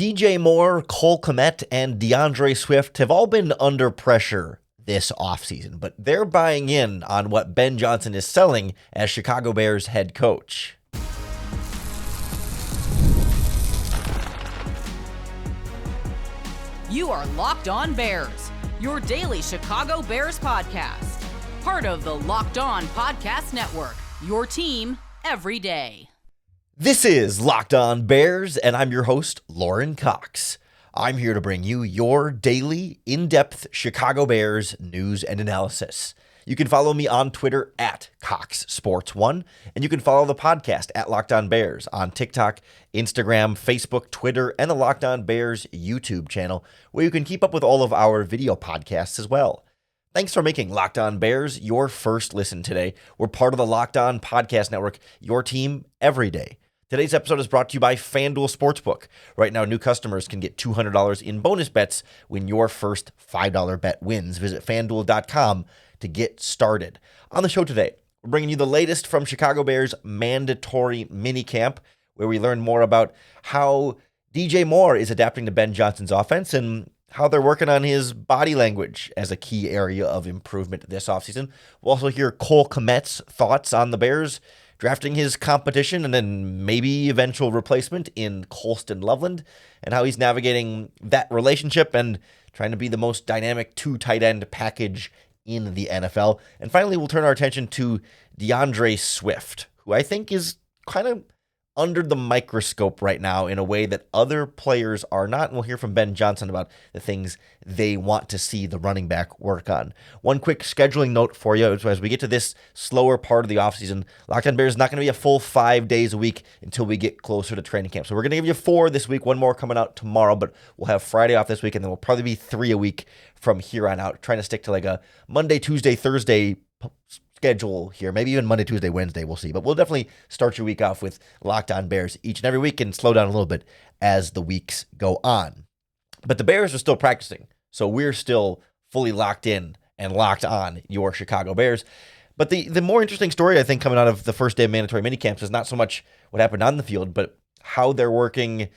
DJ Moore, Cole Kmet, and D'Andre Swift have all been under pressure this offseason, but they're buying in on what Ben Johnson is selling as Chicago Bears head coach. You are Locked On Bears, your daily Chicago Bears podcast. Part of the Locked On Podcast Network, your team every day. This is Locked On Bears, and I'm your host, Lauren Cox. I'm here to bring you your daily, in-depth Chicago Bears news and analysis. You can follow me on Twitter at CoxSports1, and you can follow the podcast at Locked On Bears on TikTok, Instagram, Facebook, Twitter, and the Locked On Bears YouTube channel, where you can keep up with all of our video podcasts as well. Thanks for making Locked On Bears your first listen today. We're part of the Locked On Podcast Network, your team every day. Today's episode is brought to you by FanDuel Sportsbook. Right now, new customers can get $200 in bonus bets when your first $5 bet wins. Visit FanDuel.com to get started. On the show today, we're bringing you the latest from Chicago Bears mandatory minicamp, where we learn more about how DJ Moore is adapting to Ben Johnson's offense and how they're working on his body language as a key area of improvement this offseason. We'll also hear Cole Kmet's thoughts on the Bears drafting his competition and then maybe eventual replacement in Colston Loveland, and how he's navigating that relationship and trying to be the most dynamic two tight end package in the NFL. And finally, we'll turn our attention to D'Andre Swift, who I think is kind of under the microscope right now in a way that other players are not. And we'll hear from Ben Johnson about the things they want to see the running back work on. One quick scheduling note for you as we get to this slower part of the offseason. Locked On Bears is not going to be a full 5 days a week until we get closer to training camp. So we're going to give you 4 this week, one more coming out tomorrow, but we'll have Friday off this week, and then we'll probably be 3 a week from here on out, trying to stick to like a Monday, Tuesday, Thursday schedule here. Maybe even Monday, Tuesday, Wednesday, we'll see. But we'll definitely start your week off with Locked On Bears each and every week and slow down a little bit as the weeks go on. But the Bears are still practicing, so we're still fully locked in and locked on your Chicago Bears. But the more interesting story, I think, coming out of the first day of mandatory minicamps is not so much what happened on the field, but how they're working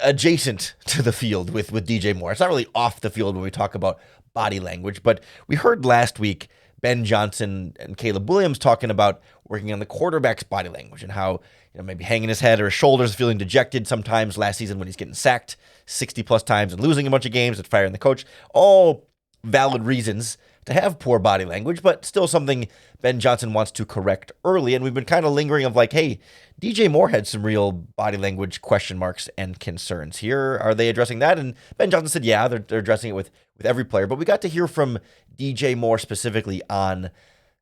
adjacent to the field with DJ Moore. It's not really off the field when we talk about body language, but we heard last week Ben Johnson and Caleb Williams talking about working on the quarterback's body language and how, maybe hanging his head or his shoulders, feeling dejected sometimes last season when he's getting sacked 60 plus times and losing a bunch of games and firing the coach. All valid reasons to have poor body language, but still something Ben Johnson wants to correct early. And we've been kind of lingering of like, hey, DJ Moore had some real body language question marks and concerns here. Are they addressing that? And Ben Johnson said, yeah, they're addressing it with every player. But we got to hear from DJ Moore specifically on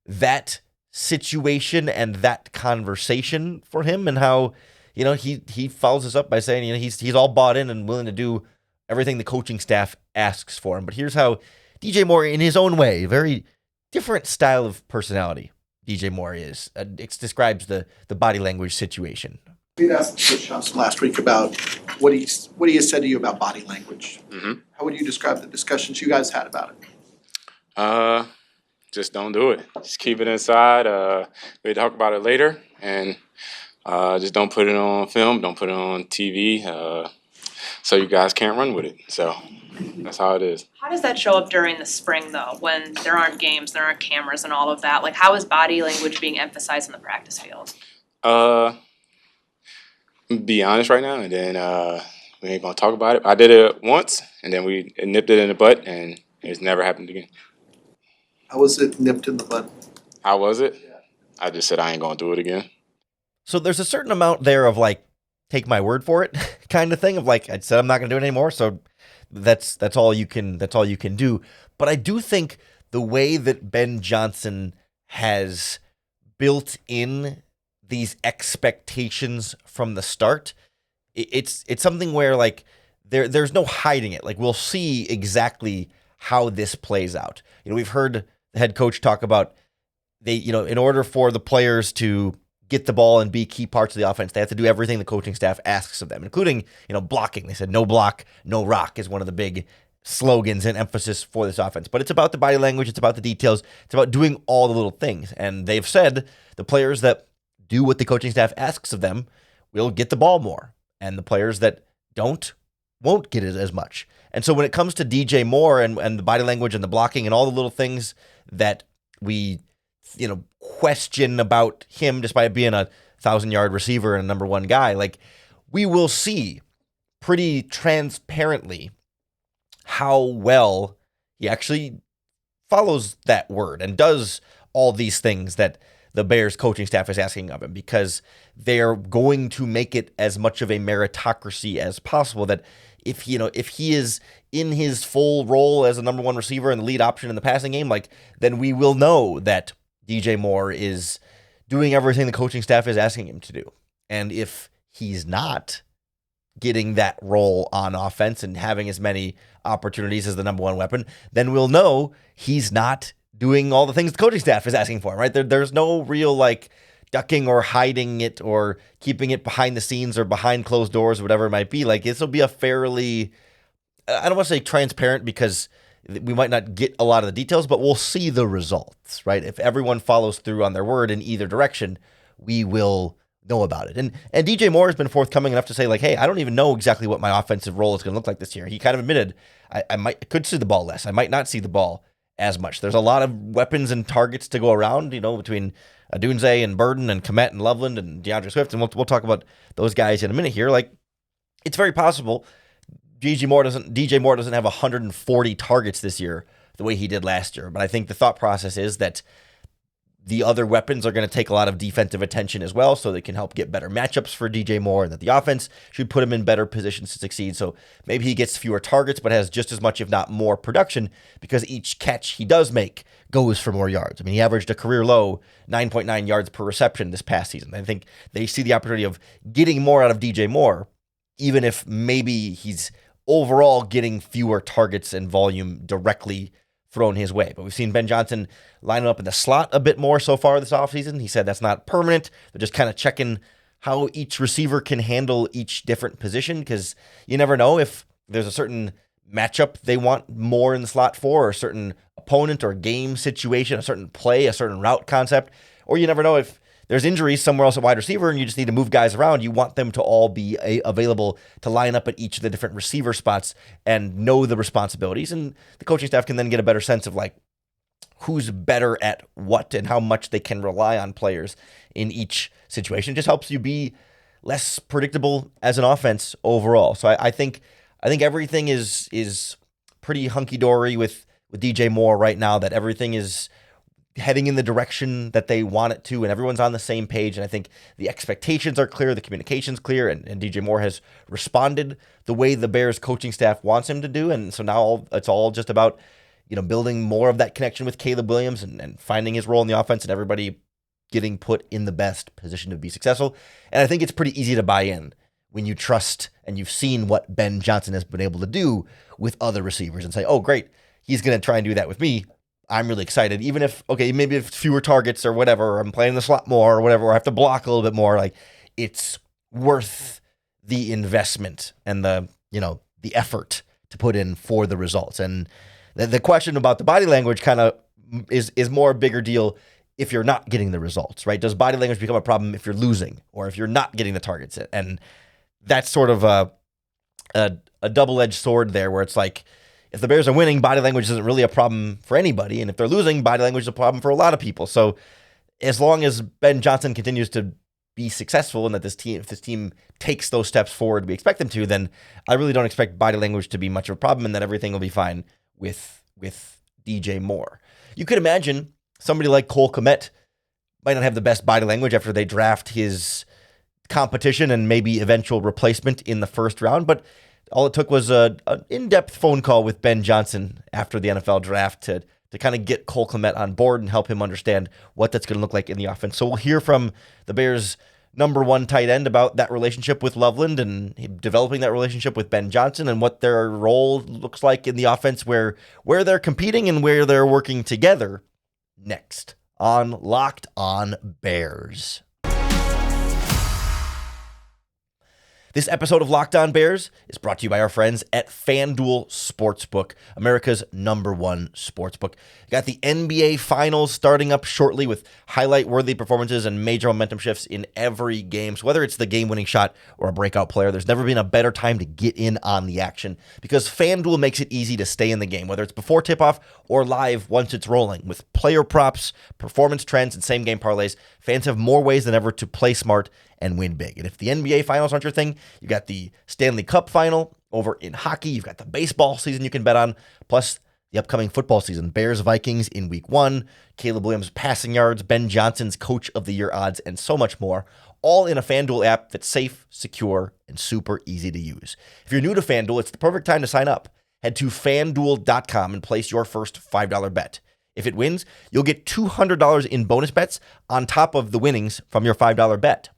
that situation and that conversation for him, and how, he follows this up by saying, he's all bought in and willing to do everything the coaching staff asks for him. But here's how DJ Moore, in his own way, very different style of personality DJ Moore is. It describes the body language situation. We asked Coach Johnson last week about what he has said to you about body language. Mm-hmm. How would you describe the discussions you guys had about it? Just don't do it. Just keep it inside. We talk about it later, and just don't put it on film. Don't put it on TV, so you guys can't run with it. So that's how it is. How does that show up during the spring, though, when there aren't games, there aren't cameras and all of that? Like, how is body language being emphasized in the practice field? Be honest right now, and then we ain't going to talk about it. I did it once, and then we nipped it in the butt, and it's never happened again. How was it nipped in the butt? How was it? Yeah. I just said I ain't going to do it again. So there's a certain amount there of like, take my word for it kind of thing of like, I said I'm not going to do it anymore, so that's all you can do. But I do think the way that Ben Johnson has built in these expectations from the start, it's something where like there's no hiding it. Like, we'll see exactly how this plays out. We've heard the head coach talk about in order for the players to get the ball and be key parts of the offense, they have to do everything the coaching staff asks of them, including, blocking. They said no block, no rock is one of the big slogans and emphasis for this offense. But it's about the body language. It's about the details. It's about doing all the little things. And they've said the players that do what the coaching staff asks of them will get the ball more. And the players that don't won't get it as much. And so when it comes to DJ Moore and the body language and the blocking and all the little things that we, question about him despite being a 1,000-yard receiver and a number one guy, like, we will see pretty transparently how well he actually follows that word and does all these things that the Bears coaching staff is asking of him, because they're going to make it as much of a meritocracy as possible, that if he is in his full role as a number one receiver and the lead option in the passing game, like, then we will know that DJ Moore is doing everything the coaching staff is asking him to do. And if he's not getting that role on offense and having as many opportunities as the number one weapon, then we'll know he's not doing all the things the coaching staff is asking for, right? There's no real ducking or hiding it or keeping it behind the scenes or behind closed doors or whatever it might be. Like, this will be a fairly, I don't want to say transparent, because we might not get a lot of the details, but we'll see the results, right? If everyone follows through on their word in either direction, we will know about it. And DJ Moore has been forthcoming enough to say, like, hey, I don't even know exactly what my offensive role is going to look like this year. He kind of admitted, I could see the ball less. I might not see the ball as much. There's a lot of weapons and targets to go around, between Adunze and Burden and Kmet and Loveland and D'Andre Swift, and we'll talk about those guys in a minute here. Like, it's very possible DJ Moore doesn't have 140 targets this year the way he did last year, but I think the thought process is that the other weapons are going to take a lot of defensive attention as well, so they can help get better matchups for DJ Moore, and that the offense should put him in better positions to succeed. So maybe he gets fewer targets, but has just as much, if not more, production, because each catch he does make goes for more yards. I mean, he averaged a career low 9.9 yards per reception this past season. I think they see the opportunity of getting more out of DJ Moore, even if maybe he's overall getting fewer targets and volume directly thrown his way. But we've seen Ben Johnson line up in the slot a bit more so far this offseason. He said that's not permanent. They're just kind of checking how each receiver can handle each different position, because you never know if there's a certain matchup they want more in the slot for, or a certain opponent or game situation, a certain play, a certain route concept, or you never know if there's injuries somewhere else at wide receiver and you just need to move guys around. You want them to all be available to line up at each of the different receiver spots and know the responsibilities. And the coaching staff can then get a better sense of who's better at what and how much they can rely on players in each situation. It just helps you be less predictable as an offense overall. So I think everything is pretty hunky-dory with DJ Moore right now, that everything is heading in the direction that they want it to, and everyone's on the same page. And I think the expectations are clear, the communication's clear, and DJ Moore has responded the way the Bears coaching staff wants him to do. And so now it's all just about, building more of that connection with Caleb Williams and finding his role in the offense, and everybody getting put in the best position to be successful. And I think it's pretty easy to buy in when you trust and you've seen what Ben Johnson has been able to do with other receivers and say, oh, great, he's going to try and do that with me. I'm really excited, even if, maybe if fewer targets or whatever, or I'm playing the slot more or whatever, or I have to block a little bit more, it's worth the investment and the effort to put in for the results. And the question about the body language kind of is more a bigger deal if you're not getting the results, right? Does body language become a problem if you're losing or if you're not getting the targets? And that's sort of a double-edged sword there, where it's like, if the Bears are winning, body language isn't really a problem for anybody. And if they're losing, body language is a problem for a lot of people. So as long as Ben Johnson continues to be successful and that if this team takes those steps forward we expect them to, then I really don't expect body language to be much of a problem, and that everything will be fine with DJ Moore. You could imagine somebody like Cole Kmet might not have the best body language after they draft his competition and maybe eventual replacement in the first round, but all it took was an in-depth phone call with Ben Johnson after the NFL draft to kind of get Cole Kmet on board and help him understand what that's going to look like in the offense. So we'll hear from the Bears' number one tight end about that relationship with Loveland and developing that relationship with Ben Johnson and what their role looks like in the offense, where they're competing and where they're working together, next on Locked On Bears. This episode of Locked On Bears is brought to you by our friends at FanDuel Sportsbook, America's #1 sportsbook. You got the NBA Finals starting up shortly with highlight-worthy performances and major momentum shifts in every game. So whether it's the game-winning shot or a breakout player, there's never been a better time to get in on the action because FanDuel makes it easy to stay in the game, whether it's before tip-off or live once it's rolling. With player props, performance trends, and same-game parlays, fans have more ways than ever to play smart and win big. And if the NBA Finals aren't your thing, you got the Stanley Cup Final over in hockey. You've got the baseball season you can bet on, plus the upcoming football season. Bears-Vikings in Week 1, Caleb Williams passing yards, Ben Johnson's Coach of the Year odds, and so much more, all in a FanDuel app that's safe, secure, and super easy to use. If you're new to FanDuel, it's the perfect time to sign up. Head to FanDuel.com and place your first $5 bet. If it wins, you'll get $200 in bonus bets on top of the winnings from your $5 bet.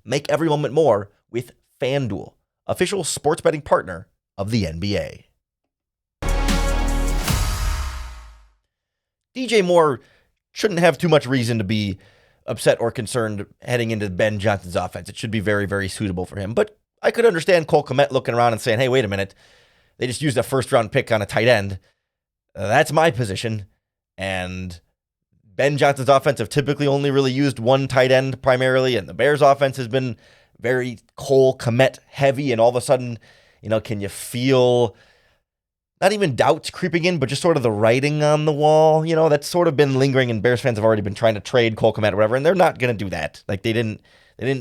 Make every moment more with FanDuel, official sports betting partner of the NBA. DJ Moore shouldn't have too much reason to be upset or concerned heading into Ben Johnson's offense. It should be very, very suitable for him. But I could understand Cole Kmet looking around and saying, hey, wait a minute. They just used a first-round pick on a tight end. That's my position. And Ben Johnson's offense have typically only really used one tight end primarily, and the Bears' offense has been very Cole Kmet heavy, and all of a sudden, can you feel not even doubts creeping in, but just sort of the writing on the wall? That's sort of been lingering, and Bears fans have already been trying to trade Cole Kmet or whatever, and they're not going to do that. Like they didn't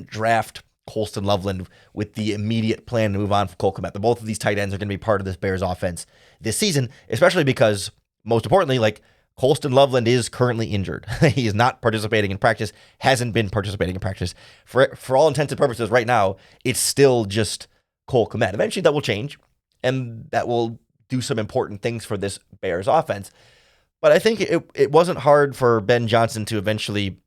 draft Colston Loveland with the immediate plan to move on from Cole Kmet. Both of these tight ends are going to be part of this Bears offense this season, especially because, most importantly, Colston Loveland is currently injured. He is not participating in practice, hasn't been participating in practice. For all intents and purposes right now, it's still just Cole Kmet. Eventually that will change, and that will do some important things for this Bears offense. But I think it wasn't hard for Ben Johnson to eventually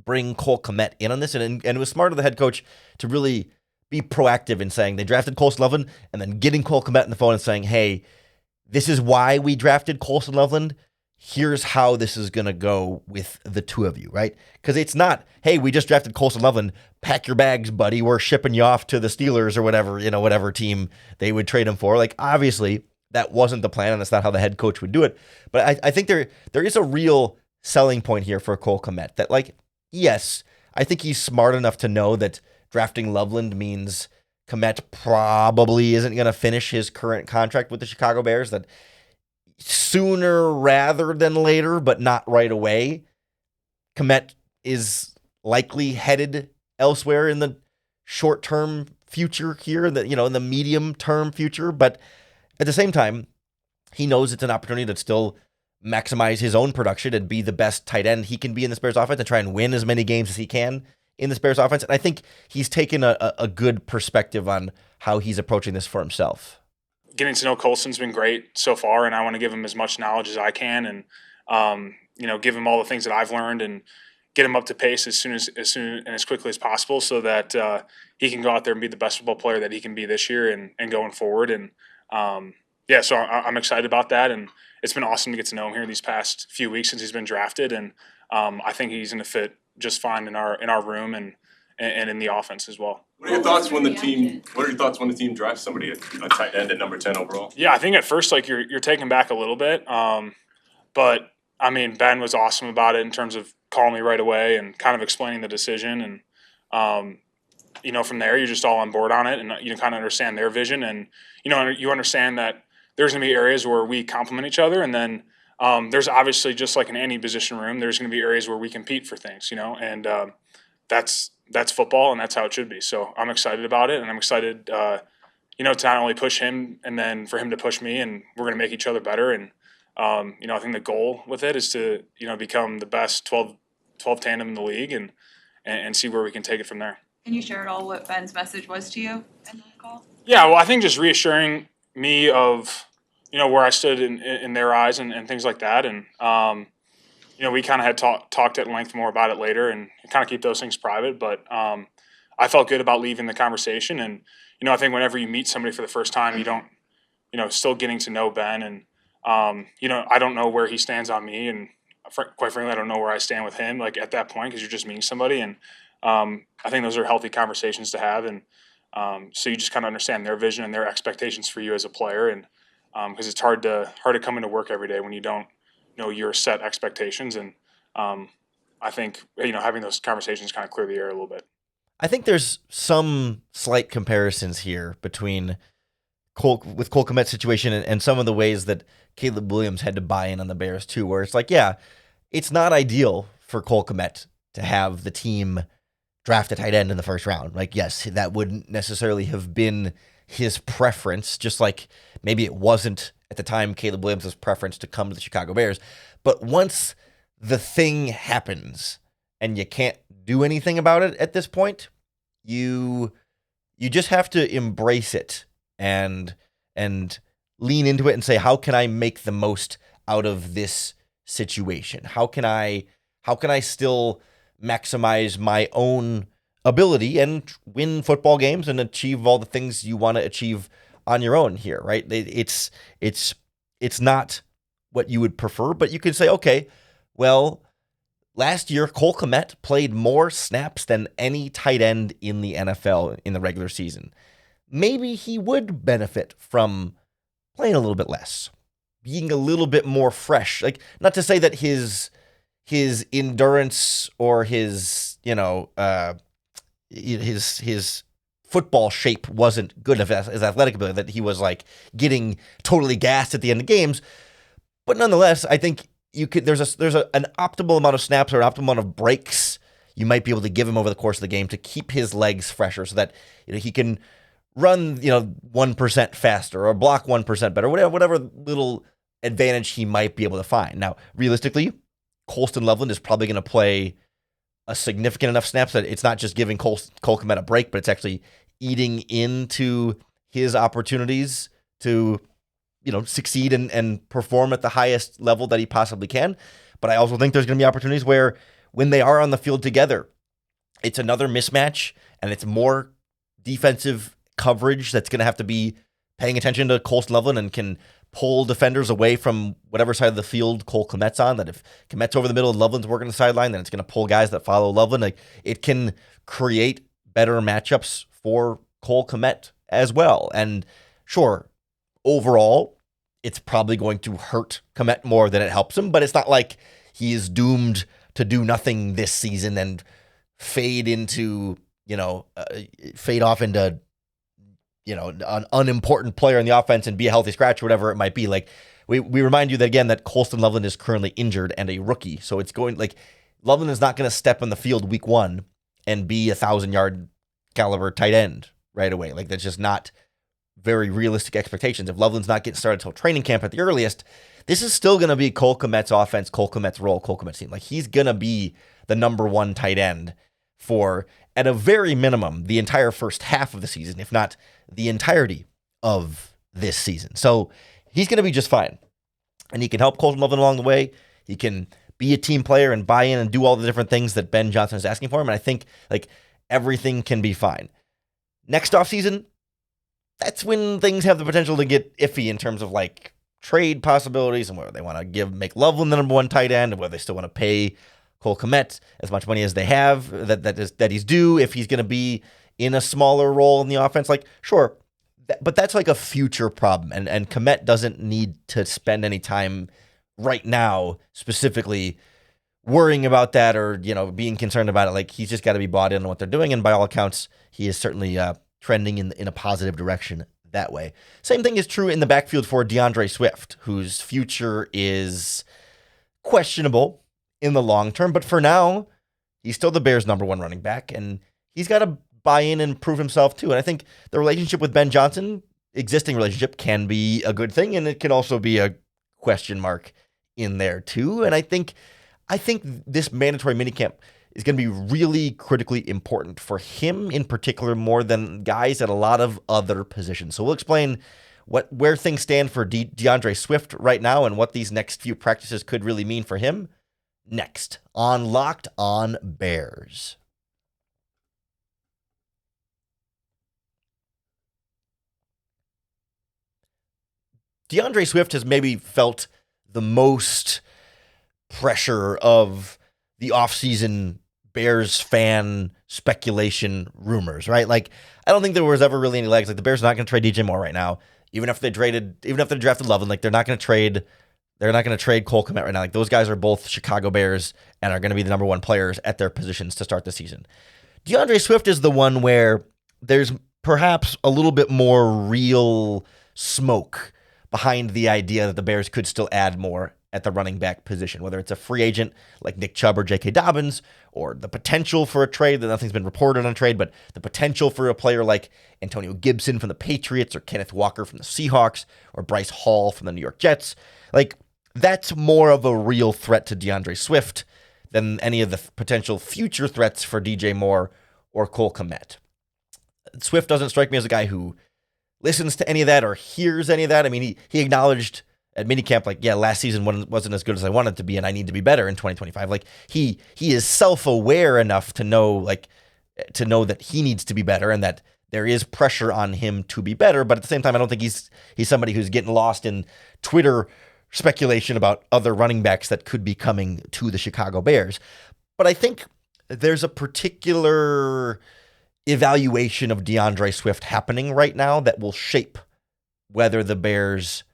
bring Cole Kmet in on this, and it was smart of the head coach to really be proactive in saying they drafted Colston Loveland and then getting Cole Kmet on the phone and saying, hey, this is why we drafted Colston Loveland. Here's how this is going to go with the two of you, right? Because it's not, hey, we just drafted Colston Loveland, pack your bags, buddy, we're shipping you off to the Steelers or whatever team they would trade him for. Obviously, that wasn't the plan, and that's not how the head coach would do it. But I think there is a real selling point here for Cole Kmet that, yes, I think he's smart enough to know that drafting Loveland means Kmet probably isn't going to finish his current contract with the Chicago Bears, that sooner rather than later, but not right away, Kmet is likely headed elsewhere in the short-term future here, in the medium-term future. But at the same time, he knows it's an opportunity to still maximize his own production and be the best tight end he can be in the Bears offense and try and win as many games as he can in the Bears offense. And I think he's taken a good perspective on how he's approaching this for himself. Getting to know Colston's been great so far, and I want to give him as much knowledge as I can, and give him all the things that I've learned, and get him up to pace as soon and as quickly as possible, so that he can go out there and be the best football player that he can be this year and going forward. And so I'm excited about that, and it's been awesome to get to know him here these past few weeks since he's been drafted, and I think he's going to fit just fine in our room and in the offense as well. What are your thoughts when the team drafts somebody a tight end at number 10 overall? Yeah, I think at first you're taken back a little bit, but I mean Ben was awesome about it in terms of calling me right away and kind of explaining the decision, and from there you're just all on board on it, and you kind of understand their vision, and you understand that there's going to be areas where we complement each other, and then there's obviously, just like in any position room, there's going to be areas where we compete for things, and that's football, and that's how it should be. So I'm excited about it, and I'm excited, to not only push him and then for him to push me, and we're going to make each other better. And, I think the goal with it is to, become the best 12 tandem in the league and see where we can take it from there. Can you share at all what Ben's message was to you in that call? Yeah, well, I think just reassuring me of, where I stood in their eyes and things like that. And, we kind of had talked at length more about it later, and kind of keep those things private. But I felt good about leaving the conversation. And, I think whenever you meet somebody for the first time, you don't, still getting to know Ben. And, I don't know where he stands on me. And quite frankly, I don't know where I stand with him, at that point, because you're just meeting somebody. And I think those are healthy conversations to have. And, So you just kind of understand their vision and their expectations for you as a player, and because it's hard to come into work every day when you don't know your set expectations. And I think having those conversations kind of clear the air a little bit. I think there's some slight comparisons here between Cole Kmet's situation and some of the ways that Caleb Williams had to buy in on the Bears too, where it's like, yeah, it's not ideal for Cole Kmet to have the team draft a tight end in the first round. Like, yes, that wouldn't necessarily have been his preference, just like maybe it wasn't at the time Caleb Williams' preference to come to the Chicago Bears. But once the thing happens and you can't do anything about it at this point, you just have to embrace it and lean into it and say, how can I make the most out of this situation? How can I still maximize my own ability and win football games and achieve all the things you want to achieve on your own here, right? It's not what you would prefer, but you can say, okay, well, last year Cole Kmet played more snaps than any tight end in the NFL in the regular season. Maybe he would benefit from playing a little bit less, being a little bit more fresh. Like, not to say that his endurance or his football shape wasn't good enough, his athletic ability, that he was like getting totally gassed at the end of games. But nonetheless, I think there's an optimal amount of snaps or an optimal amount of breaks you might be able to give him over the course of the game to keep his legs fresher, so that he can run 1% faster or block 1% better, whatever little advantage he might be able to find. Now, realistically, Colston Loveland is probably going to play a significant enough snaps that it's not just giving Cole Kmet a break, but it's actually eating into his opportunities to succeed and perform at the highest level that he possibly can. But I also think there's going to be opportunities where when they are on the field together, it's another mismatch and it's more defensive coverage that's going to have to be paying attention to Colston Loveland and can pull defenders away from whatever side of the field Cole Kmet's on. That if Kmet's over the middle and Loveland's working the sideline, then it's going to pull guys that follow Loveland. Like, it can create better matchups for Cole Kmet as well. And sure, overall, it's probably going to hurt Kmet more than it helps him, but it's not like he is doomed to do nothing this season and fade off into an unimportant player in the offense and be a healthy scratch or whatever it might be. Like, we remind you that, again, that Colston Loveland is currently injured and a rookie. So it's going, like, Loveland is not going to step on the field week one and be 1,000-yard caliber tight end right away. Like, that's just not very realistic expectations. If Loveland's not getting started until training camp at the earliest, this is still going to be Cole Kmet's offense, Cole Kmet's role, Cole Kmet's team. Like, he's going to be the number one tight end for, at a very minimum, the entire first half of the season, if not the entirety of this season. So he's going to be just fine. And he can help Colston Loveland along the way. He can be a team player and buy in and do all the different things that Ben Johnson is asking for him. And I think, like, everything can be fine. Next offseason, that's when things have the potential to get iffy in terms of, like, trade possibilities and whether they want to make Loveland the number one tight end and whether they still want to pay Cole Kmet as much money as they have that he's due if he's going to be in a smaller role in the offense. Like, sure, but that's like a future problem. And Kmet doesn't need to spend any time right now specifically worrying about that or, being concerned about it. Like, he's just got to be bought in on what they're doing. And by all accounts, he is certainly trending in a positive direction that way. Same thing is true in the backfield for D'Andre Swift, whose future is questionable in the long term. But for now, he's still the Bears' number one running back, and he's got to buy in and prove himself too. And I think the relationship with Ben Johnson, existing relationship, can be a good thing, and it can also be a question mark in there too. And I think this mandatory minicamp is going to be really critically important for him in particular, more than guys at a lot of other positions. So we'll explain where things stand for D'Andre Swift right now and what these next few practices could really mean for him next on Locked On Bears. D'Andre Swift has maybe felt the most pressure of the offseason Bears fan speculation rumors, right? Like, I don't think there was ever really any legs. Like, the Bears are not going to trade DJ Moore right now, even if they drafted Loveland. Like, they're not going to trade Cole Kmet right now. Like, those guys are both Chicago Bears and are going to be the number one players at their positions to start the season. D'Andre Swift is the one where there's perhaps a little bit more real smoke behind the idea that the Bears could still add more at the running back position, whether it's a free agent like Nick Chubb or J.K. Dobbins, or the potential for a trade that nothing's been reported on a trade, but the potential for a player like Antonio Gibson from the Patriots, or Kenneth Walker from the Seahawks, or Bryce Hall from the New York Jets. Like, that's more of a real threat to D'Andre Swift than any of the potential future threats for DJ Moore or Cole Kmet. Swift doesn't strike me as a guy who listens to any of that or hears any of that. I mean, he acknowledged at minicamp, like, yeah, last season wasn't as good as I wanted it to be, and I need to be better in 2025. Like, he is self-aware enough to know that he needs to be better and that there is pressure on him to be better. But at the same time, I don't think he's somebody who's getting lost in Twitter speculation about other running backs that could be coming to the Chicago Bears. But I think there's a particular evaluation of D'Andre Swift happening right now that will shape whether the Bears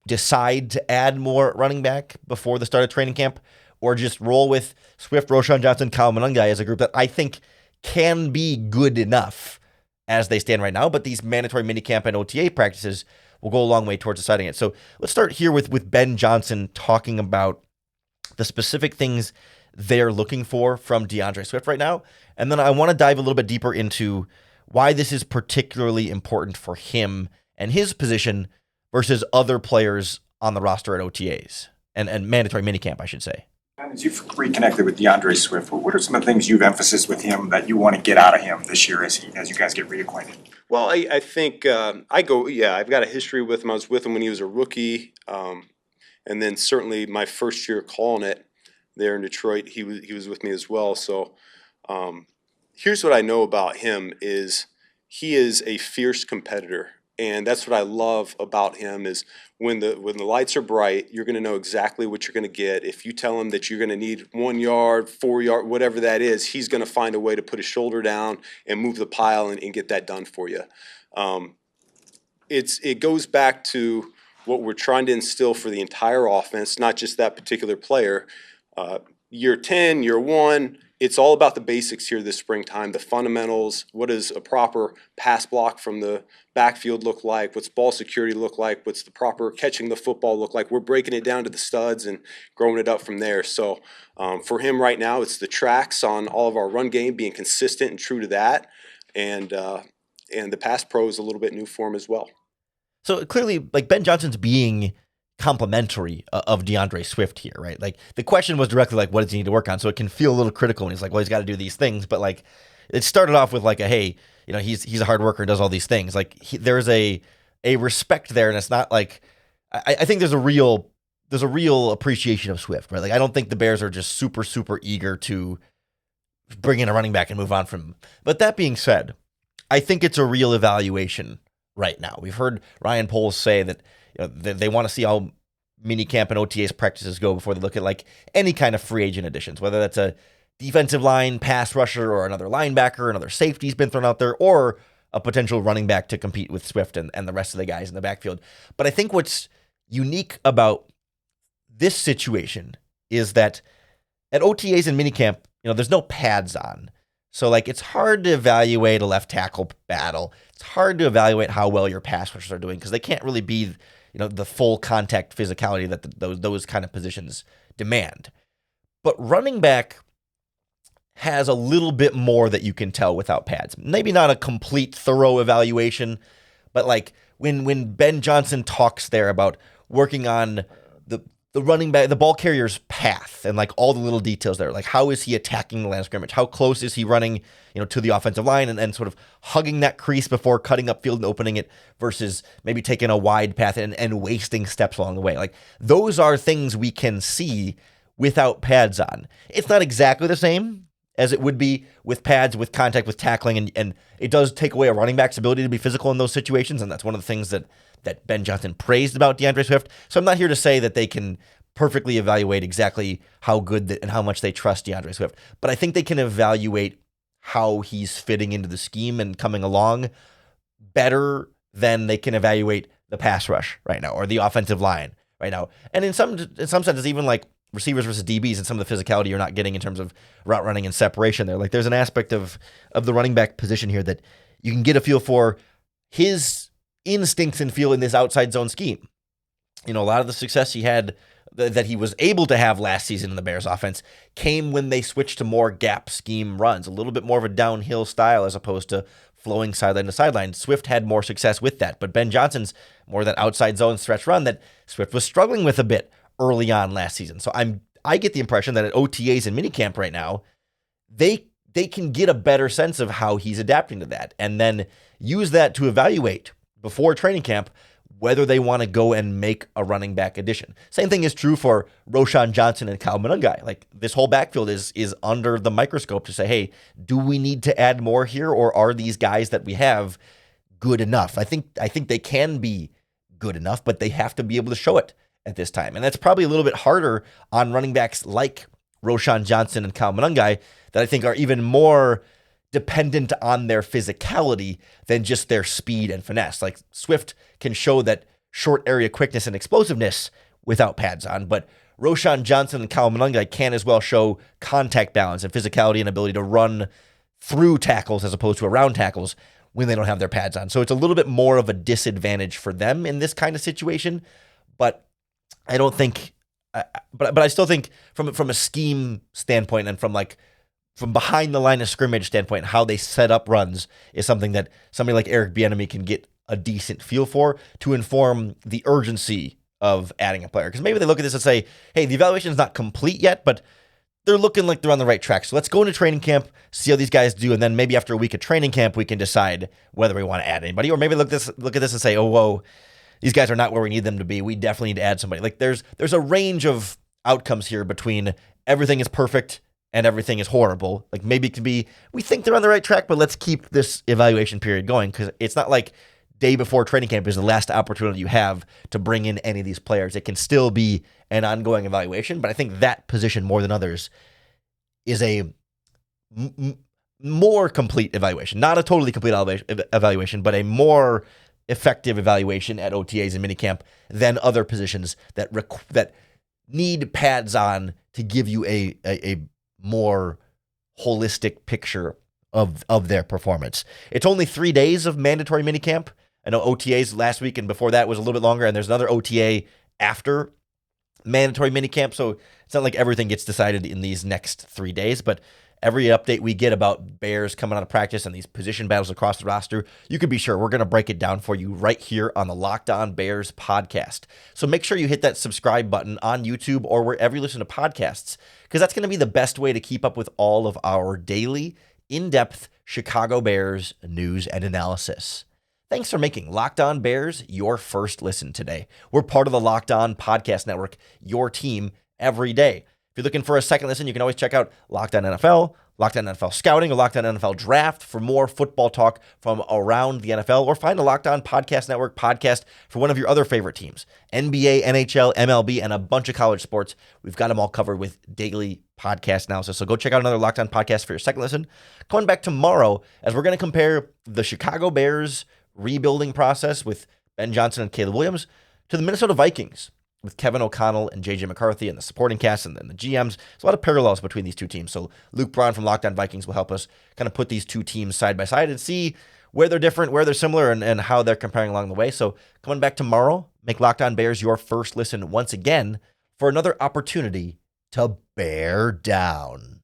decide to add more running back before the start of training camp, or just roll with Swift, Roschon Johnson, Kyle Monangai as a group that I think can be good enough as they stand right now. But these mandatory minicamp and OTA practices will go a long way towards deciding it. So let's start here with Ben Johnson talking about the specific things they're looking for from D'Andre Swift right now. And then I want to dive a little bit deeper into why this is particularly important for him and his position versus other players on the roster at OTAs and mandatory minicamp, I should say. As you've reconnected with D'Andre Swift, what are some of the things you've emphasized with him that you want to get out of him this year as you guys get reacquainted? Well, I think I've got a history with him. I was with him when he was a rookie, and then certainly my first year calling it there in Detroit, he was with me as well. So here's what I know about him is he is a fierce competitor. And that's what I love about him is when the lights are bright, you're going to know exactly what you're going to get. If you tell him that you're going to need 1 yard, 4 yard, whatever that is, he's going to find a way to put his shoulder down and move the pile and get that done for you. It goes back to what we're trying to instill for the entire offense, not just that particular player. Year 10, year 1, it's all about the basics here this springtime, the fundamentals. What does a proper pass block from the backfield look like? What's ball security look like? What's the proper catching the football look like? We're breaking it down to the studs and growing it up from there. So for him right now, it's the tracks on all of our run game, being consistent and true to that. And the pass pro is a little bit new for him as well. So clearly, like, Ben Johnson's being complimentary of D'Andre Swift here, right? Like, the question was directly like, what does he need to work on? So it can feel a little critical when he's like, well, he's got to do these things. But like, it started off with like hey, he's a hard worker and does all these things. Like, there's a respect there, and it's not like I think there's a real appreciation of Swift, right? Like, I don't think the Bears are just super, super eager to bring in a running back and move on from him. But that being said, I think it's a real evaluation right now. We've heard Ryan Poles say that they want to see how minicamp and OTAs practices go before they look at like any kind of free agent additions, whether that's a defensive line pass rusher or another linebacker, another safety's been thrown out there, or a potential running back to compete with Swift and the rest of the guys in the backfield. But I think what's unique about this situation is that at OTAs and minicamp, there's no pads on. So like, it's hard to evaluate a left tackle battle. It's hard to evaluate how well your pass rushers are doing because they can't really be the full contact physicality that those kind of positions demand. But running back has a little bit more that you can tell without pads. Maybe not a complete, thorough evaluation, but like when Ben Johnson talks there about working on the running back, the ball carrier's path, and like all the little details there, like how is he attacking the line of scrimmage? How close is he running, to the offensive line and sort of hugging that crease before cutting upfield and opening it versus maybe taking a wide path and wasting steps along the way. Like, those are things we can see without pads on. It's not exactly the same as it would be with pads, with contact, with tackling, and it does take away a running back's ability to be physical in those situations, and that's one of the things that Ben Johnson praised about D'Andre Swift. So I'm not here to say that they can perfectly evaluate exactly how good and how much they trust D'Andre Swift. But I think they can evaluate how he's fitting into the scheme and coming along better than they can evaluate the pass rush right now or the offensive line right now. And in some senses, even like receivers versus DBs and some of the physicality you're not getting in terms of route running and separation there. Like there's an aspect of the running back position here that you can get a feel for his instincts and feel in this outside zone scheme. A lot of the success he had that he was able to have last season in the Bears offense came when they switched to more gap scheme runs, a little bit more of a downhill style as opposed to flowing sideline to sideline. Swift had more success with that, but Ben Johnson's more that outside zone stretch run that Swift was struggling with a bit early on last season. So I get the impression that at OTAs and minicamp right now, they can get a better sense of how he's adapting to that and then use that to evaluate before training camp whether they want to go and make a running back addition. Same thing is true for Roschon Johnson and Kmet and D'Andre. Like this whole backfield is under the microscope to say, hey, do we need to add more here, or are these guys that we have good enough? I think they can be good enough, but they have to be able to show it at this time. And that's probably a little bit harder on running backs like Roschon Johnson and Kmet and D'Andre that I think are even more dependent on their physicality than just their speed and finesse. Like Swift can show that short area quickness and explosiveness without pads on, but Roschon Johnson and Kmet and D'Andre can as well show contact balance and physicality and ability to run through tackles as opposed to around tackles when they don't have their pads on. So it's a little bit more of a disadvantage for them in this kind of situation, but I don't think, but I still think from a scheme standpoint and from behind the line of scrimmage standpoint, how they set up runs is something that somebody like Eric Bieniemy can get a decent feel for to inform the urgency of adding a player. Because maybe they look at this and say, hey, the evaluation is not complete yet, but they're looking like they're on the right track. So let's go into training camp, see how these guys do, and then maybe after a week of training camp, we can decide whether we want to add anybody. Or maybe look at this and say, oh, whoa, these guys are not where we need them to be. We definitely need to add somebody. Like there's a range of outcomes here between everything is perfect and everything is horrible. Like maybe it can be, we think they're on the right track, but let's keep this evaluation period going, because it's not like day before training camp is the last opportunity you have to bring in any of these players. It can still be an ongoing evaluation, but I think that position more than others is a more complete evaluation. Not a totally complete evaluation, but a more effective evaluation at OTAs and minicamp than other positions that need pads on to give you a more holistic picture of their performance. It's only 3 days of mandatory minicamp. I know OTAs last week and before that was a little bit longer, and there's another OTA after mandatory minicamp, so it's not like everything gets decided in these next 3 days, but every update we get about Bears coming out of practice and these position battles across the roster, you can be sure we're going to break it down for you right here on the Locked On Bears podcast. So make sure you hit that subscribe button on YouTube or wherever you listen to podcasts, because that's going to be the best way to keep up with all of our daily, in-depth Chicago Bears news and analysis. Thanks for making Locked On Bears your first listen today. We're part of the Locked On Podcast Network, your team every day. If you're looking for a second listen, you can always check out Locked On NFL, Locked On NFL Scouting, or Locked On NFL Draft for more football talk from around the NFL, or find a Locked On Podcast Network podcast for one of your other favorite teams, NBA, NHL, MLB, and a bunch of college sports. We've got them all covered with daily podcast analysis. So go check out another Locked On podcast for your second listen. Coming back tomorrow, as we're going to compare the Chicago Bears rebuilding process with Ben Johnson and Caleb Williams to the Minnesota Vikings with Kevin O'Connell and J.J. McCarthy and the supporting cast and then the GMs. There's a lot of parallels between these two teams. So Luke Braun from Locked On Vikings will help us kind of put these two teams side by side and see where they're different, where they're similar, and how they're comparing along the way. So coming back tomorrow, make Locked On Bears your first listen once again for another opportunity to bear down.